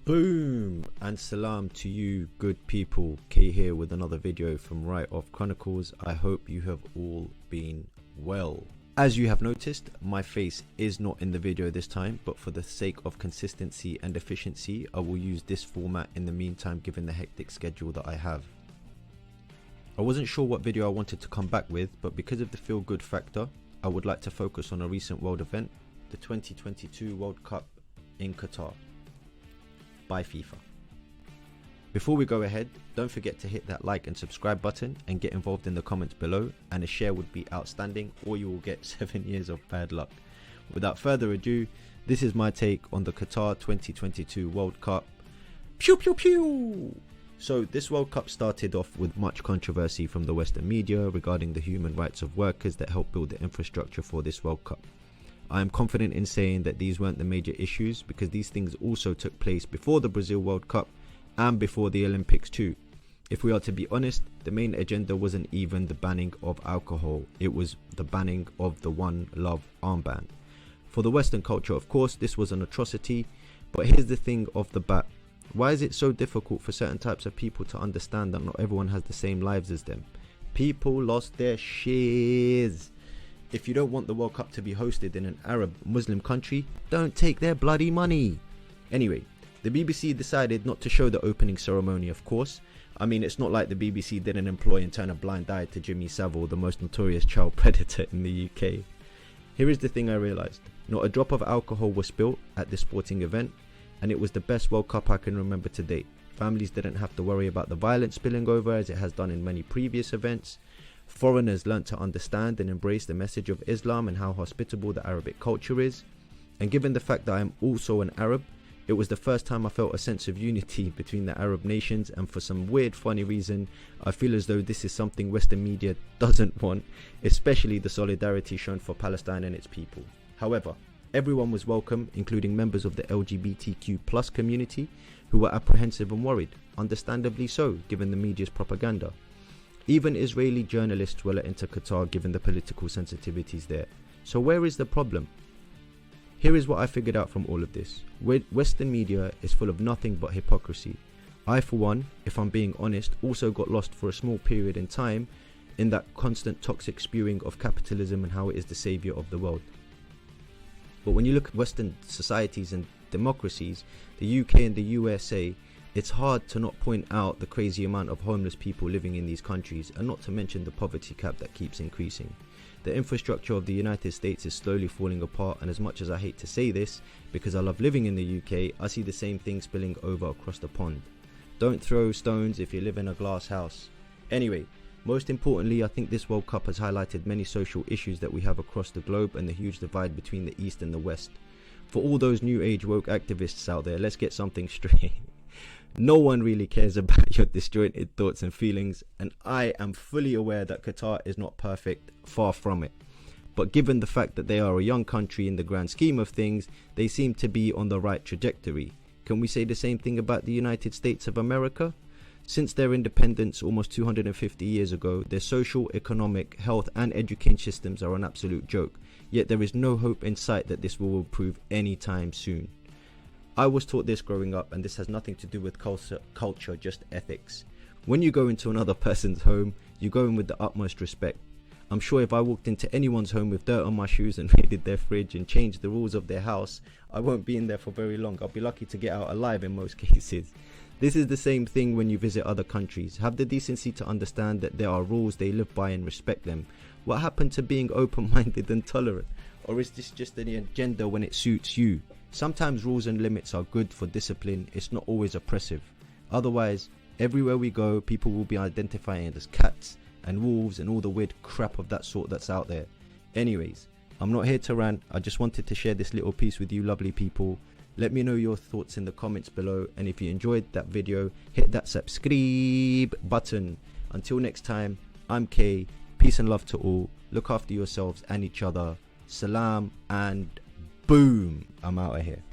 Boom and salam to you good people. K here with another video from Right Off Chronicles. I hope you have all been well. As you have noticed, my face is not in the video this time, but for the sake of consistency and efficiency, I will use this format in the meantime given the hectic schedule that I have. I wasn't sure what video I wanted to come back with, but because of the feel good factor, I would like to focus on a recent world event, the 2022 World Cup in Qatar by FIFA. Before we go ahead, don't forget to hit that like and subscribe button and get involved in the comments below, and a share would be outstanding, or you will get 7 years of bad luck. Without further ado, this is my take on the Qatar 2022 World Cup. Pew pew pew! So this World Cup started off with much controversy from the Western media regarding the human rights of workers that helped build the infrastructure for this World Cup. I am confident in saying that these weren't the major issues, because these things also took place before the Brazil World Cup and before the Olympics too. If we are to be honest, the main agenda wasn't even the banning of alcohol, it was the banning of the One Love armband. For the Western culture, of course, this was an atrocity, but here's the thing off the bat. Why is it so difficult for certain types of people to understand that not everyone has the same lives as them? People lost their shiz. If you don't want the World Cup to be hosted in an Arab Muslim country, don't take their bloody money. Anyway, the BBC decided not to show the opening ceremony, of course. I mean, it's not like the BBC didn't employ and turn a blind eye to Jimmy Savile, the most notorious child predator in the UK. Here is the thing I realised. Not a drop of alcohol was spilt at this sporting event, and it was the best World Cup I can remember to date. Families didn't have to worry about the violence spilling over as it has done in many previous events. Foreigners learnt to understand and embrace the message of Islam and how hospitable the Arabic culture is. And given the fact that I am also an Arab, it was the first time I felt a sense of unity between the Arab nations, and for some weird funny reason, I feel as though this is something Western media doesn't want, especially the solidarity shown for Palestine and its people. However, everyone was welcome, including members of the LGBTQ community, who were apprehensive and worried, understandably so, given the media's propaganda. Even Israeli journalists were let into Qatar given the political sensitivities there. So where is the problem? Here is what I figured out from all of this. Western media is full of nothing but hypocrisy. I, for one, if I'm being honest, also got lost for a small period in time in that constant toxic spewing of capitalism and how it is the savior of the world. But when you look at Western societies and democracies, the UK and the USA, it's hard to not point out the crazy amount of homeless people living in these countries, and not to mention the poverty cap that keeps increasing. The infrastructure of the United States is slowly falling apart, and as much as I hate to say this, because I love living in the UK, I see the same thing spilling over across the pond. Don't throw stones if you live in a glass house. Anyway, most importantly, I think this World Cup has highlighted many social issues that we have across the globe and the huge divide between the East and the West. For all those new age woke activists out there, let's get something straight. No one really cares about your disjointed thoughts and feelings, and I am fully aware that Qatar is not perfect, far from it. But given the fact that they are a young country in the grand scheme of things, they seem to be on the right trajectory. Can we say the same thing about the United States of America? Since their independence almost 250 years ago, their social, economic, health and education systems are an absolute joke, yet there is no hope in sight that this will improve anytime soon. I was taught this growing up, and this has nothing to do with culture, just ethics. When you go into another person's home, you go in with the utmost respect. I'm sure if I walked into anyone's home with dirt on my shoes and raided their fridge and changed the rules of their house, I won't be in there for very long. I'll be lucky to get out alive in most cases. This is the same thing when you visit other countries. Have the decency to understand that there are rules they live by and respect them. What happened to being open-minded and tolerant? Or is this just an agenda when it suits you? Sometimes rules and limits are good for discipline, it's not always oppressive. Otherwise, everywhere we go, people will be identifying as cats and wolves and all the weird crap of that sort that's out there. Anyways, I'm not here to rant, I just wanted to share this little piece with you lovely people. Let me know your thoughts in the comments below, and if you enjoyed that video, hit that subscribe button. Until next time, I'm Kay, peace and love to all, look after yourselves and each other, salam and boom, I'm out of here.